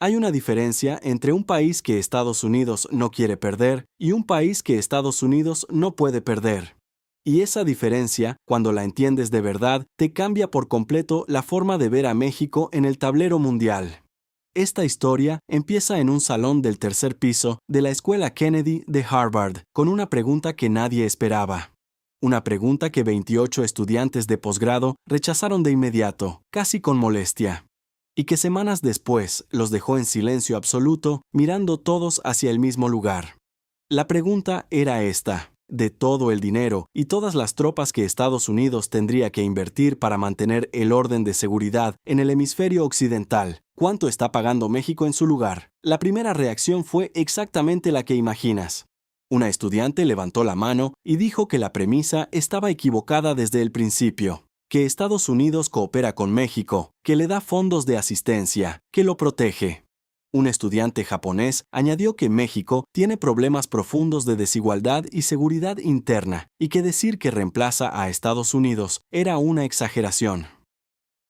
Hay una diferencia entre un país que Estados Unidos no quiere perder y un país que Estados Unidos no puede perder. Y esa diferencia, cuando la entiendes de verdad, te cambia por completo la forma de ver a México en el tablero mundial. Esta historia empieza en un salón del tercer piso de la Escuela Kennedy de Harvard, con una pregunta que nadie esperaba. Una pregunta que 28 estudiantes de posgrado rechazaron de inmediato, casi con molestia. Y que semanas después los dejó en silencio absoluto, mirando todos hacia el mismo lugar. La pregunta era esta: de todo el dinero y todas las tropas que Estados Unidos tendría que invertir para mantener el orden de seguridad en el hemisferio occidental, ¿cuánto está pagando México en su lugar? La primera reacción fue exactamente la que imaginas. Una estudiante levantó la mano y dijo que la premisa estaba equivocada desde el principio, que Estados Unidos coopera con México, que le da fondos de asistencia, que lo protege. Un estudiante japonés añadió que México tiene problemas profundos de desigualdad y seguridad interna, y que decir que reemplaza a Estados Unidos era una exageración.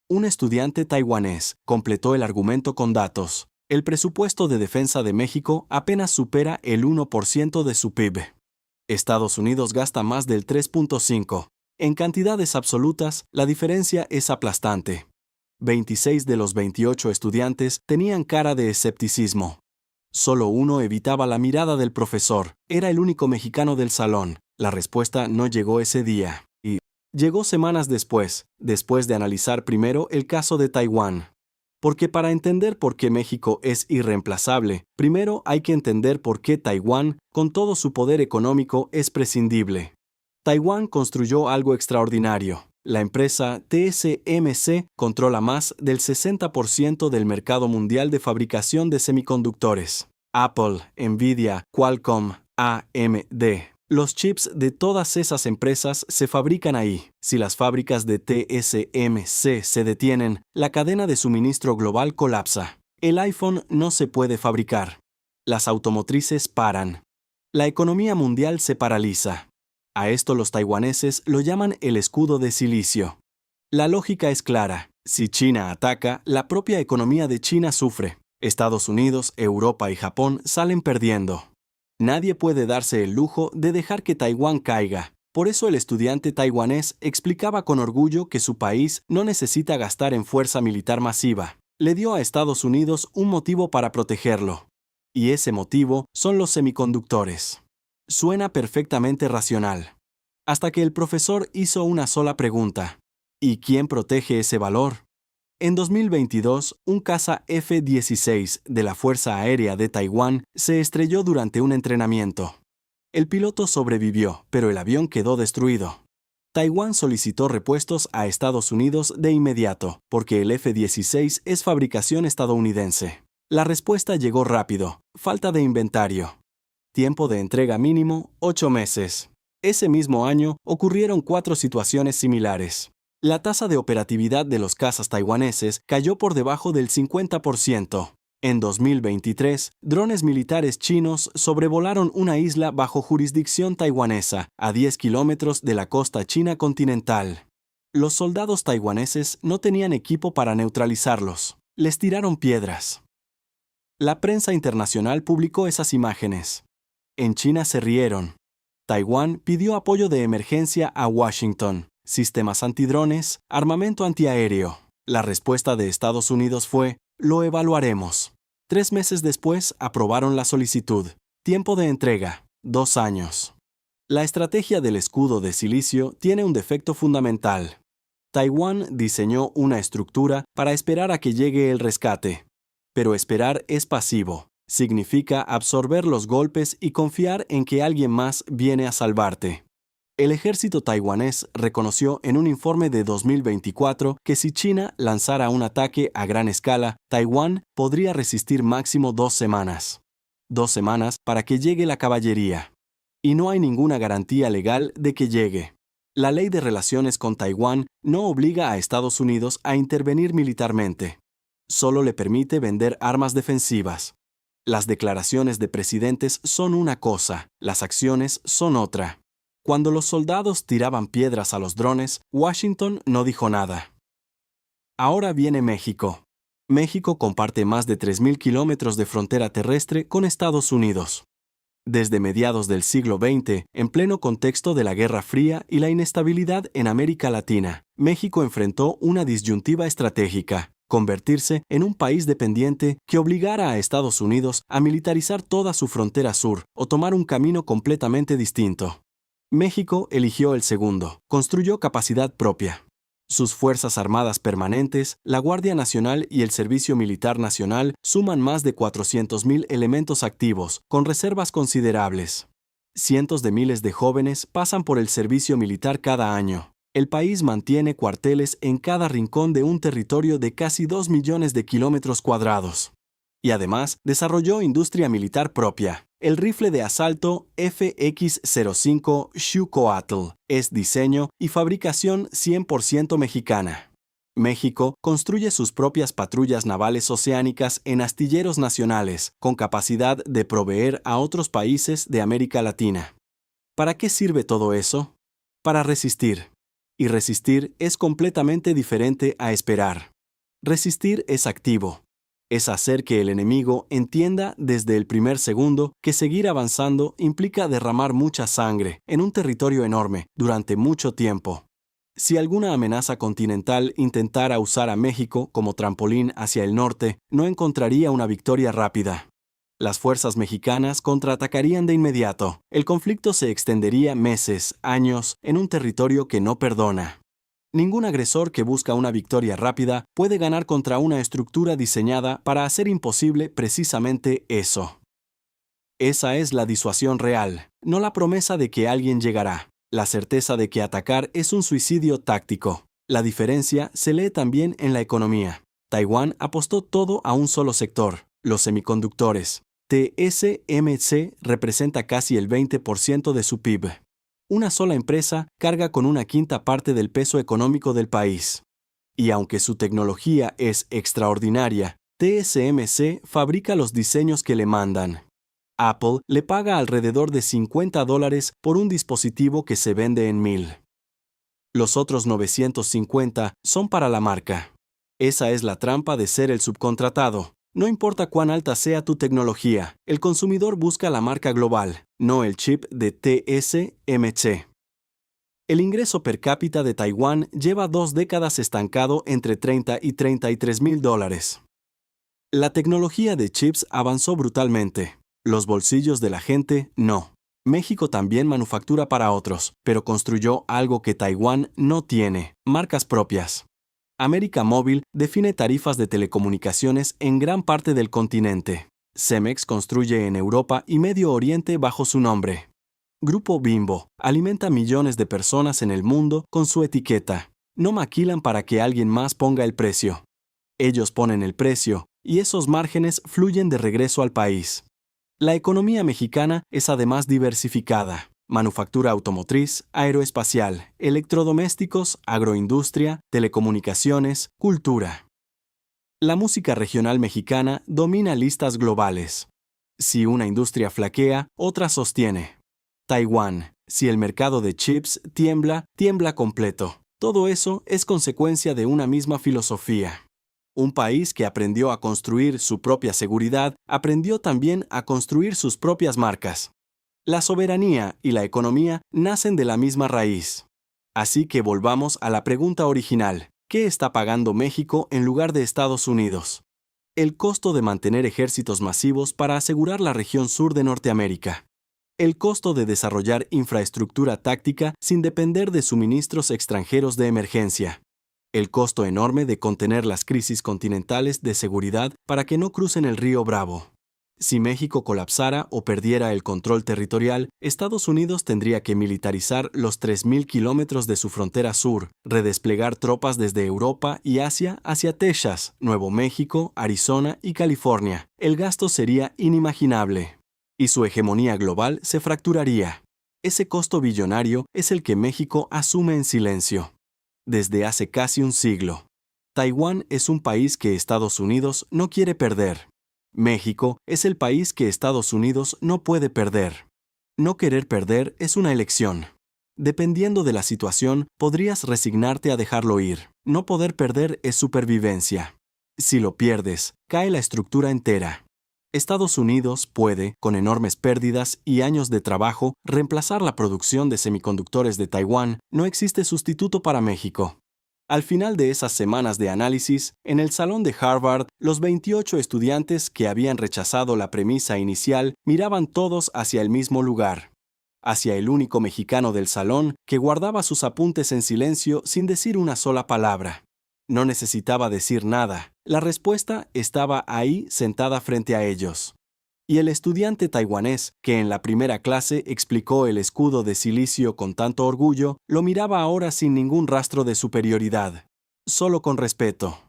Un estudiante taiwanés completó el argumento con datos. El presupuesto de defensa de México apenas supera el 1% de su PIB. Estados Unidos gasta más del 3.5%. En cantidades absolutas, la diferencia es aplastante. 26 de los 28 estudiantes tenían cara de escepticismo. Solo uno evitaba la mirada del profesor. Era el único mexicano del salón. La respuesta no llegó ese día. Y llegó semanas después de analizar primero el caso de Taiwán. Porque para entender por qué México es irreemplazable, primero hay que entender por qué Taiwán, con todo su poder económico, es prescindible. Taiwán construyó algo extraordinario. La empresa TSMC controla más del 60% del mercado mundial de fabricación de semiconductores. Apple, Nvidia, Qualcomm, AMD. Los chips de todas esas empresas se fabrican ahí. Si las fábricas de TSMC se detienen, la cadena de suministro global colapsa. El iPhone no se puede fabricar. Las automotrices paran. La economía mundial se paraliza. A esto los taiwaneses lo llaman el escudo de silicio. La lógica es clara. Si China ataca, la propia economía de China sufre. Estados Unidos, Europa y Japón salen perdiendo. Nadie puede darse el lujo de dejar que Taiwán caiga. Por eso el estudiante taiwanés explicaba con orgullo que su país no necesita gastar en fuerza militar masiva. Le dio a Estados Unidos un motivo para protegerlo. Y ese motivo son los semiconductores. Suena perfectamente racional. Hasta que el profesor hizo una sola pregunta. ¿Y quién protege ese valor? En 2022, un caza F-16 de la Fuerza Aérea de Taiwán se estrelló durante un entrenamiento. El piloto sobrevivió, pero el avión quedó destruido. Taiwán solicitó repuestos a Estados Unidos de inmediato, porque el F-16 es fabricación estadounidense. La respuesta llegó rápido: falta de inventario. Tiempo de entrega mínimo: 8 meses. Ese mismo año ocurrieron 4 situaciones similares. La tasa de operatividad de los cazas taiwaneses cayó por debajo del 50%. En 2023, drones militares chinos sobrevolaron una isla bajo jurisdicción taiwanesa, a 10 kilómetros de la costa china continental. Los soldados taiwaneses no tenían equipo para neutralizarlos. Les tiraron piedras. La prensa internacional publicó esas imágenes. En China se rieron. Taiwán pidió apoyo de emergencia a Washington. Sistemas antidrones, armamento antiaéreo. La respuesta de Estados Unidos fue: lo evaluaremos. 3 meses después aprobaron la solicitud. Tiempo de entrega: 2 años. La estrategia del escudo de silicio tiene un defecto fundamental. Taiwán diseñó una estructura para esperar a que llegue el rescate. Pero esperar es pasivo. Significa absorber los golpes y confiar en que alguien más viene a salvarte. El ejército taiwanés reconoció en un informe de 2024 que si China lanzara un ataque a gran escala, Taiwán podría resistir máximo 2 semanas. 2 semanas para que llegue la caballería. Y no hay ninguna garantía legal de que llegue. La ley de relaciones con Taiwán no obliga a Estados Unidos a intervenir militarmente. Solo le permite vender armas defensivas. Las declaraciones de presidentes son una cosa, las acciones son otra. Cuando los soldados tiraban piedras a los drones, Washington no dijo nada. Ahora viene México. México comparte más de 3.000 kilómetros de frontera terrestre con Estados Unidos. Desde mediados del siglo XX, en pleno contexto de la Guerra Fría y la inestabilidad en América Latina, México enfrentó una disyuntiva estratégica: convertirse en un país dependiente que obligara a Estados Unidos a militarizar toda su frontera sur o tomar un camino completamente distinto. México eligió el segundo, construyó capacidad propia. Sus Fuerzas Armadas Permanentes, la Guardia Nacional y el Servicio Militar Nacional suman más de 400.000 elementos activos, con reservas considerables. Cientos de miles de jóvenes pasan por el servicio militar cada año. El país mantiene cuarteles en cada rincón de un territorio de casi 2 millones de kilómetros cuadrados. Y además, desarrolló industria militar propia. El rifle de asalto FX-05 Xucoatl es diseño y fabricación 100% mexicana. México construye sus propias patrullas navales oceánicas en astilleros nacionales, con capacidad de proveer a otros países de América Latina. ¿Para qué sirve todo eso? Para resistir. Y resistir es completamente diferente a esperar. Resistir es activo. Es hacer que el enemigo entienda desde el primer segundo que seguir avanzando implica derramar mucha sangre en un territorio enorme durante mucho tiempo. Si alguna amenaza continental intentara usar a México como trampolín hacia el norte, no encontraría una victoria rápida. Las fuerzas mexicanas contraatacarían de inmediato. El conflicto se extendería meses, años, en un territorio que no perdona. Ningún agresor que busca una victoria rápida puede ganar contra una estructura diseñada para hacer imposible precisamente eso. Esa es la disuasión real, no la promesa de que alguien llegará, la certeza de que atacar es un suicidio táctico. La diferencia se lee también en la economía. Taiwán apostó todo a un solo sector, los semiconductores. TSMC representa casi el 20% de su PIB. Una sola empresa carga con una quinta parte del peso económico del país. Y aunque su tecnología es extraordinaria, TSMC fabrica los diseños que le mandan. Apple le paga alrededor de $50 por un dispositivo que se vende en 1,000. Los otros 950 son para la marca. Esa es la trampa de ser el subcontratado. No importa cuán alta sea tu tecnología, el consumidor busca la marca global, no el chip de TSMC. El ingreso per cápita de Taiwán lleva 2 décadas estancado entre $30 y $33,000. La tecnología de chips avanzó brutalmente. Los bolsillos de la gente, no. México también manufactura para otros, pero construyó algo que Taiwán no tiene: marcas propias. América Móvil define tarifas de telecomunicaciones en gran parte del continente. Cemex construye en Europa y Medio Oriente bajo su nombre. Grupo Bimbo alimenta millones de personas en el mundo con su etiqueta. No maquilan para que alguien más ponga el precio. Ellos ponen el precio, y esos márgenes fluyen de regreso al país. La economía mexicana es además diversificada. Manufactura automotriz, aeroespacial, electrodomésticos, agroindustria, telecomunicaciones, cultura. La música regional mexicana domina listas globales. Si una industria flaquea, otra sostiene. Taiwán, si el mercado de chips tiembla, tiembla completo. Todo eso es consecuencia de una misma filosofía. Un país que aprendió a construir su propia seguridad, aprendió también a construir sus propias marcas. La soberanía y la economía nacen de la misma raíz. Así que volvamos a la pregunta original: ¿qué está pagando México en lugar de Estados Unidos? El costo de mantener ejércitos masivos para asegurar la región sur de Norteamérica. El costo de desarrollar infraestructura táctica sin depender de suministros extranjeros de emergencia. El costo enorme de contener las crisis continentales de seguridad para que no crucen el río Bravo. Si México colapsara o perdiera el control territorial, Estados Unidos tendría que militarizar los 3.000 kilómetros de su frontera sur, redesplegar tropas desde Europa y Asia hacia Texas, Nuevo México, Arizona y California. El gasto sería inimaginable. Y su hegemonía global se fracturaría. Ese costo billonario es el que México asume en silencio. Desde hace casi un siglo. Taiwán es un país que Estados Unidos no quiere perder. México es el país que Estados Unidos no puede perder. No querer perder es una elección. Dependiendo de la situación, podrías resignarte a dejarlo ir. No poder perder es supervivencia. Si lo pierdes, cae la estructura entera. Estados Unidos puede, con enormes pérdidas y años de trabajo, reemplazar la producción de semiconductores de Taiwán. No existe sustituto para México. Al final de esas semanas de análisis, en el salón de Harvard, los 28 estudiantes que habían rechazado la premisa inicial miraban todos hacia el mismo lugar, hacia el único mexicano del salón que guardaba sus apuntes en silencio sin decir una sola palabra. No necesitaba decir nada. La respuesta estaba ahí sentada frente a ellos. Y el estudiante taiwanés, que en la primera clase explicó el escudo de silicio con tanto orgullo, lo miraba ahora sin ningún rastro de superioridad, solo con respeto.